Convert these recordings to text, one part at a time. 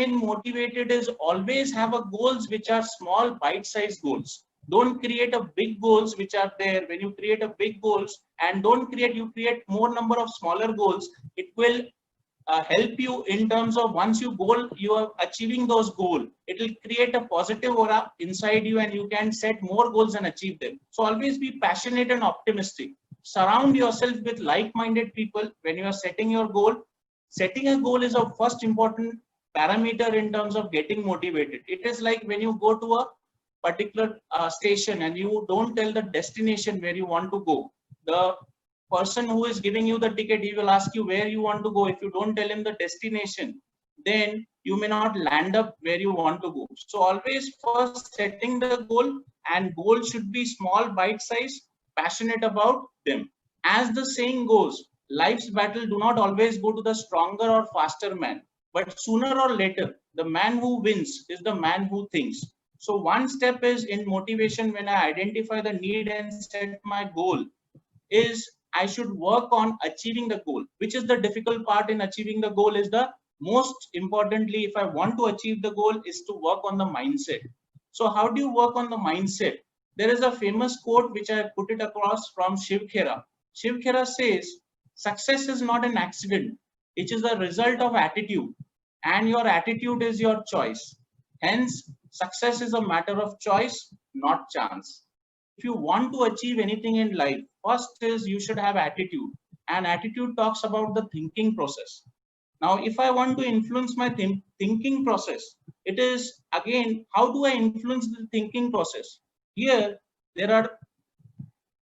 remain motivated is always have a goals which are small bite-sized goals. Don't create a big goals which are there. When you create a big goals and you create more number of smaller goals, it will help you in terms of once you are achieving those goals, it will create a positive aura inside you and you can set more goals and achieve them. So always be passionate and optimistic. Surround yourself with like-minded people when you are setting your goal. Setting a goal is a first important parameter in terms of getting motivated. It is like when you go to a particular station and you don't tell the destination where you want to go. The person who is giving you the ticket, he will ask you where you want to go. If you don't tell him the destination, then you may not land up where you want to go. So always first setting the goal, and goal should be small, bite size, passionate about them. As the saying goes, life's battle do not always go to the stronger or faster man, but sooner or later, the man who wins is the man who thinks. So one step is in motivation when I identify the need and set my goal is I should work on achieving the goal, which is the difficult part in achieving the goal is the most importantly, if I want to achieve the goal is to work on the mindset. So how do you work on the mindset? There is a famous quote which I put it across from Shiv Khera. Shiv Khera says, success is not an accident. It is a result of attitude, and your attitude is your choice. Hence, success is a matter of choice, not chance. If you want to achieve anything in life, first is you should have attitude, and attitude talks about the thinking process. Now, if I want to influence my thinking process, it is again, how do I influence the thinking process? Here, there are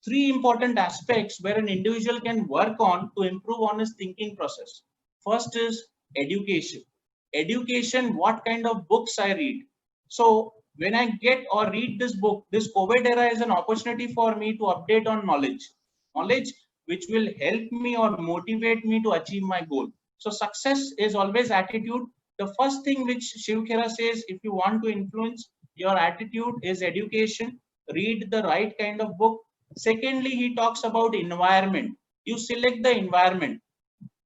three important aspects where an individual can work on to improve on his thinking process. First is education. Education, what kind of books I read. So when I get or read this book, this COVID era is an opportunity for me to update on knowledge which will help me or motivate me to achieve my goal. So success is always attitude. The first thing which Shiv Khera says, if you want to influence your attitude is education, read the right kind of book. Secondly, he talks about environment. You select the environment.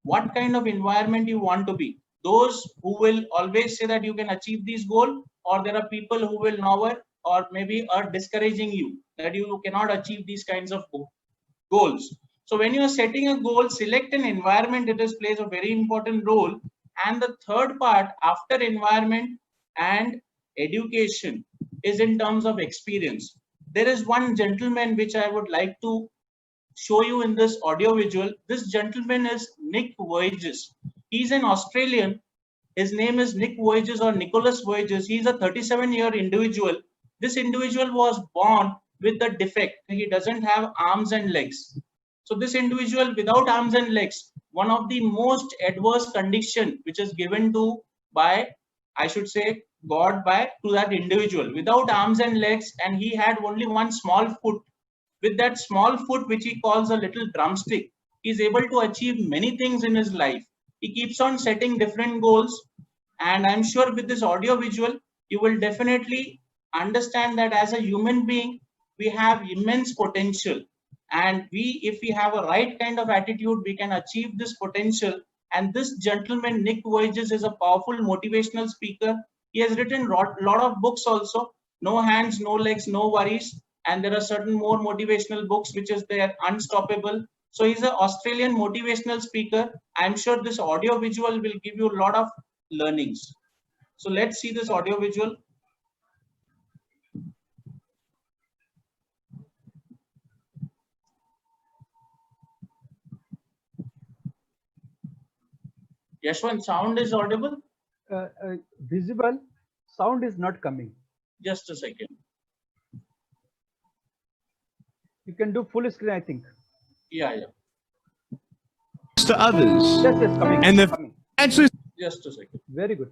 What kind of environment you want to be? Those who will always say that you can achieve this goal, or there are people who will never or maybe are discouraging you that you cannot achieve these kinds of goals. So when you are setting a goal, select an environment. It plays a very important role. And the third part after environment and education is in terms of experience. There is one gentleman which I would like to show you in this audio visual. This gentleman is Nick Vujicic. He's an Australian. His name is Nick Vujicic or Nicholas Vujicic. He's a 37-year individual. This individual was born with the defect. He doesn't have arms and legs. So this individual without arms and legs, one of the most adverse condition which is given to by, I should say, God to that individual without arms and legs, and he had only one small foot. With that small foot, which he calls a little drumstick, he is able to achieve many things in his life. He keeps on setting different goals, and I'm sure with this audio visual, you will definitely understand that as a human being, we have immense potential, and if we have a right kind of attitude, we can achieve this potential. And this gentleman, Nick Vujicic, is a powerful motivational speaker. He has written a lot of books also, No Hands, No Legs, No Worries. And there are certain more motivational books, which is there, Unstoppable. So he's an Australian motivational speaker. I'm sure this audio visual will give you a lot of learnings. So let's see this audio visual. Yashwant, sound is audible? Visible. Sound is not coming. Just a second. You can do full screen, I think. Yeah. To others. Yes, coming. And coming. Actually, just a second. Very good.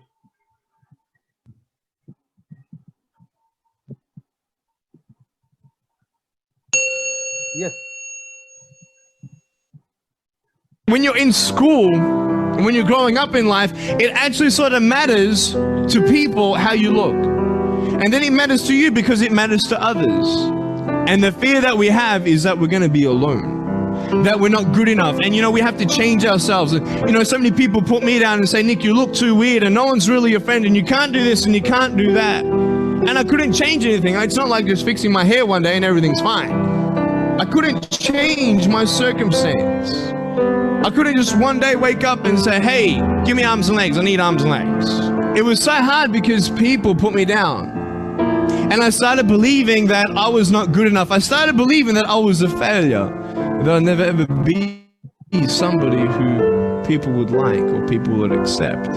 Yes. when you're in school, when you're growing up in life, it actually sort of matters to people how you look. And then it matters to you because it matters to others. And the fear that we have is that we're going to be alone. that we're not good enough. And, you know, we have to change ourselves. And, you know, so many people put me down and say, Nick, you look too weird and no one's really your friend and you can't do this and you can't do that. And I couldn't change anything. It's not like just fixing my hair one day and everything's fine. I couldn't change my circumstance. I couldn't just one day wake up and say, hey, give me arms and legs. I need arms and legs. It was so hard because people put me down. And I started believing that I was not good enough. I started believing that I was a failure. That I'll never ever be somebody who people would like or people would accept.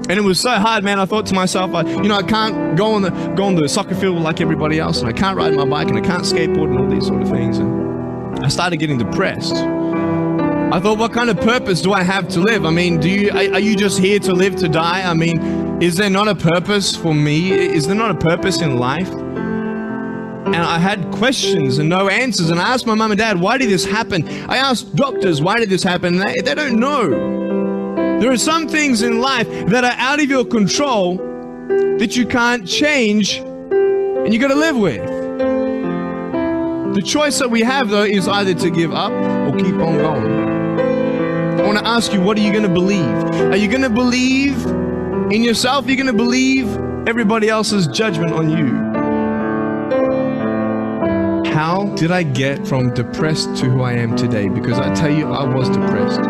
And it was so hard, man. I thought to myself, I can't go on the soccer field like everybody else, and I can't ride my bike, and I can't skateboard, and all these sort of things. And I started getting depressed. I thought, what kind of purpose do I have to live? I mean, are you just here to live to die? I mean, is there not a purpose for me? Is there not a purpose in life? And I had questions and no answers. And I asked my mom and dad, why did this happen? I asked doctors, why did this happen? They don't know. There are some things in life that are out of your control that you can't change and you got to live with. The choice that we have, though, is either to give up or keep on going. I want to ask you, what are you going to believe? Are you going to believe in yourself? Are you going to believe everybody else's judgment on you? How did I get from depressed to who I am today? Because I tell you, I was depressed.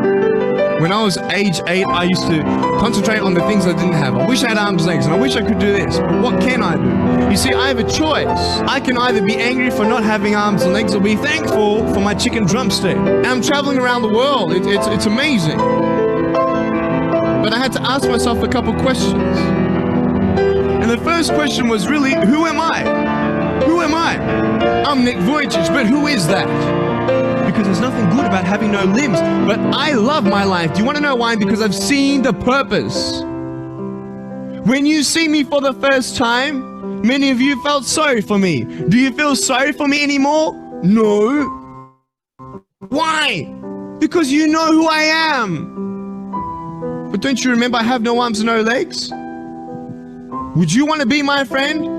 When I was age 8, I used to concentrate on the things I didn't have. I wish I had arms and legs, and I wish I could do this, but what can I do? You see, I have a choice. I can either be angry for not having arms and legs or be thankful for my chicken drumstick. And I'm traveling around the world. It's amazing. But I had to ask myself a couple questions. And the first question was really, who am I? Who am I? I'm Nick Vujicic, but who is that? Because there's nothing good about having no limbs, but I love my life. Do you want to know why? Because I've seen the purpose. When you see me for the first time, many of you felt sorry for me. Do you feel sorry for me anymore? No. Why? Because you know who I am. But don't you remember I have no arms and no legs? Would you want to be my friend?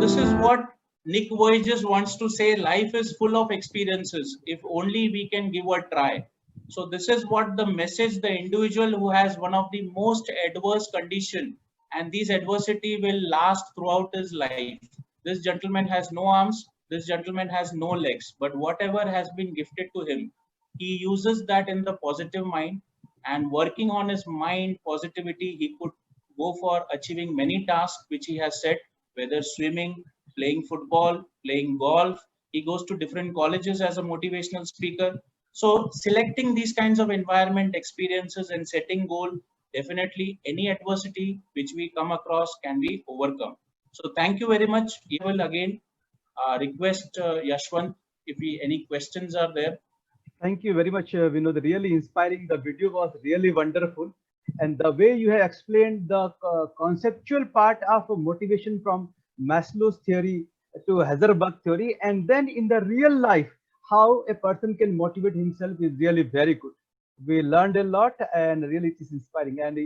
This is what Nick Vujicic wants to say. Life is full of experiences if only we can give a try. So this is what the message, the individual who has one of the most adverse condition, and this adversity will last throughout his life. This gentleman has no arms, this gentleman has no legs, but whatever has been gifted to him, he uses that in the positive mind, and working on his mind positivity, he could go for achieving many tasks which he has set, whether swimming, playing football, playing golf. He goes to different colleges as a motivational speaker. So selecting these kinds of environment experiences and setting goal, definitely any adversity which we come across can be overcome. So thank you very much. I will again request Yashwant if any questions are there. Thank you very much, Vinod. Really inspiring. The video was really wonderful. And the way you have explained the conceptual part of motivation from Maslow's theory to Heisenberg theory, and then in the real life, how a person can motivate himself is really very good. We learned a lot, and really it is inspiring. And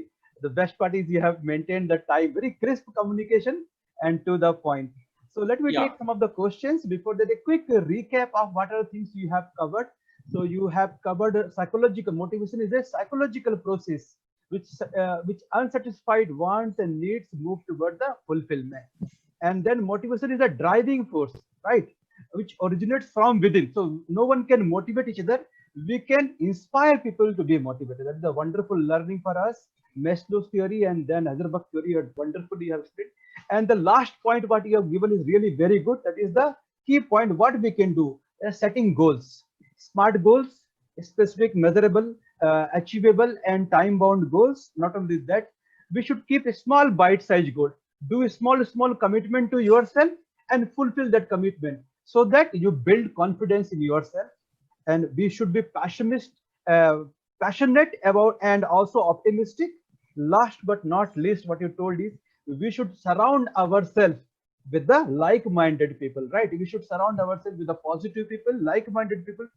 the best part is you have maintained the time, very crisp communication and to the point. So let me take some of the questions. Before that, a quick recap of what are the things you have covered. So you have covered psychological motivation is a psychological process which unsatisfied wants and needs move toward the fulfillment. And then motivation is a driving force, right, which originates from within. So no one can motivate each other. We can inspire people to be motivated. That is a wonderful learning for us. Maslow's theory and then Heisenberg theory are wonderfully have split. And the last point what you have given is really very good. That is the key point. What we can do is setting goals, smart goals, specific, measurable, achievable and time-bound goals. Not only that, we should keep a small bite-sized goal. Do a small commitment to yourself and fulfill that commitment so that you build confidence in yourself. And we should be passionate about and also optimistic. Last but not least, what you told is we should surround ourselves with the like-minded people, right? We should surround ourselves with the positive people, like-minded people.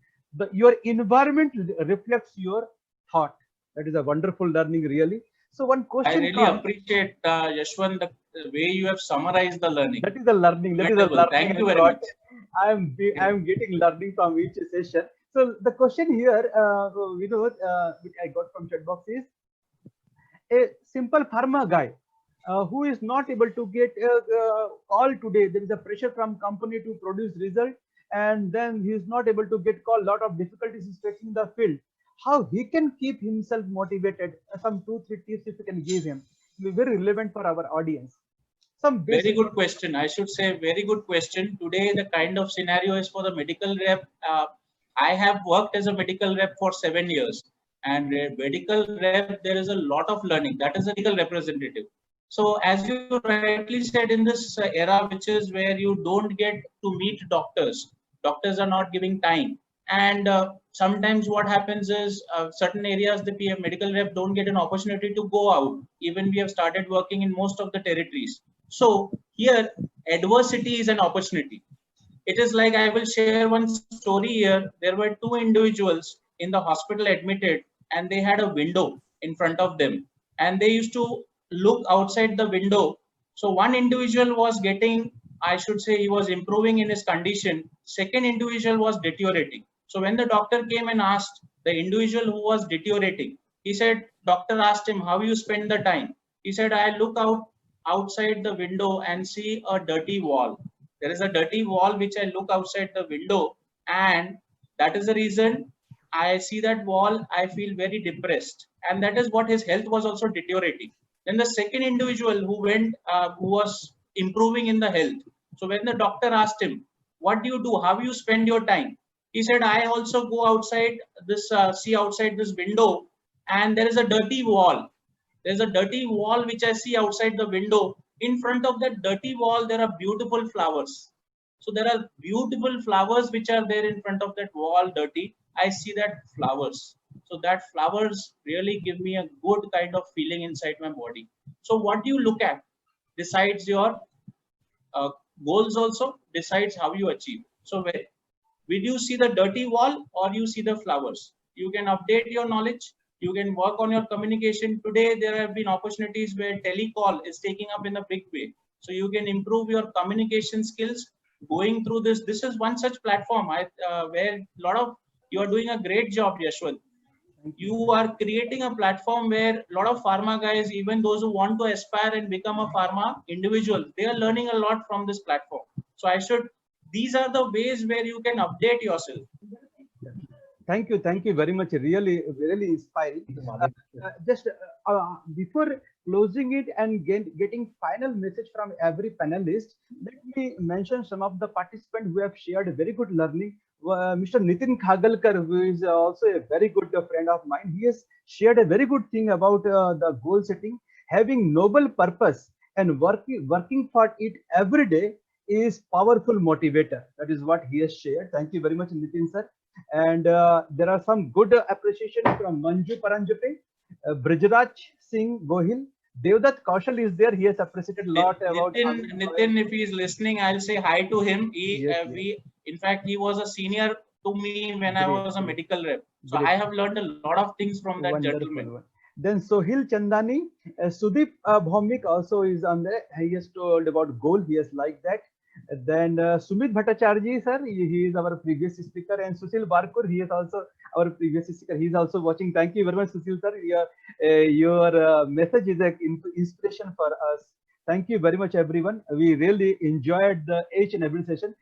Your environment reflects your thought. That is a wonderful learning, really. So one I question really comes. appreciate Yashwant the way you have summarized the learning. That is the learning. That is the Commendable. learning Thank I you very got. much. I'm getting learning from each session. So the question here, Vinod, which I got from chat box is, a simple pharma guy who is not able to get call today. There is a pressure from company to produce result, and then he is not able to get call. Lot of difficulties is facing the field. How he can keep himself motivated? Some 2-3 tips if you can give him, will be very relevant for our audience. Some Very basic. good question. I should say very good question. Today, the kind of scenario is for the medical rep. I have worked as a medical rep for 7 years, and medical rep, there is a lot of learning. That is a legal representative. So as you rightly said, in this era, which is where you don't get to meet doctors are not giving time. And sometimes what happens is certain areas, the medical rep don't get an opportunity to go out. Even we have started working in most of the territories. So here, adversity is an opportunity. It is like, I will share one story here. There were two individuals in the hospital admitted, and they had a window in front of them, and they used to look outside the window. So one individual was getting, I should say, he was improving in his condition. Second individual was deteriorating. So when the doctor came and asked the individual who was deteriorating, he said, doctor asked him, how you spend the time? He said, I look out outside the window and see a dirty wall. There is a dirty wall which I look outside the window, and that is the reason I see that wall. I feel very depressed, and that is what his health was also deteriorating. Then the second individual who went, who was improving in the health. So when the doctor asked him, "What do you do? How you spend your time?" He said, "I also go outside this, see outside this window, and there is a dirty wall. There's a dirty wall which I see outside the window. In front of that dirty wall, there are beautiful flowers. So there are beautiful flowers which are there in front of that wall, dirty. I see that flowers. So that flowers really give me a good kind of feeling inside my body." So what you look at decides your uh, goals, also decides how you achieve. So where, will you see the dirty wall or you see the flowers? You can update your knowledge. You can work on your communication. Today, there have been opportunities where telecall is taking up in a big way. So you can improve your communication skills going through this. This is one such platform where a lot of, you are doing a great job, Yashwant. You are creating a platform where a lot of pharma guys, even those who want to aspire and become a pharma individual, they are learning a lot from this platform. So these are the ways where you can update yourself. Thank you very much. Really, really inspiring. Just before closing it and getting final message from every panelist, let me mention some of the participants who have shared very good learning. Mr. Nitin Khagalkar, who is also a very good friend of mine, he has shared a very good thing about the goal setting. Having noble purpose and working for it every day is powerful motivator. That is what he has shared. Thank you very much, Nitin sir. And there are some good appreciation from Manju Paranjate, Brijraj Singh Gohil, Devdutt Kaushal is there. He has appreciated a lot about Nitin, if he is listening, I'll say hi to him. Yes, In fact, he was a senior to me when I was a medical rep. So I have learned a lot of things from that gentleman. One. Then Sohil Chandani, Sudeep Bhaumik also is on there. He has told about goal. He has liked that. Then Sumit Bhattacharya sir, he is our previous speaker, and Sushil Barkur, he is also our previous speaker. He is also watching. Thank you very much, Sushil sir. Your message is an inspiration for us. Thank you very much, everyone. We really enjoyed each and every session.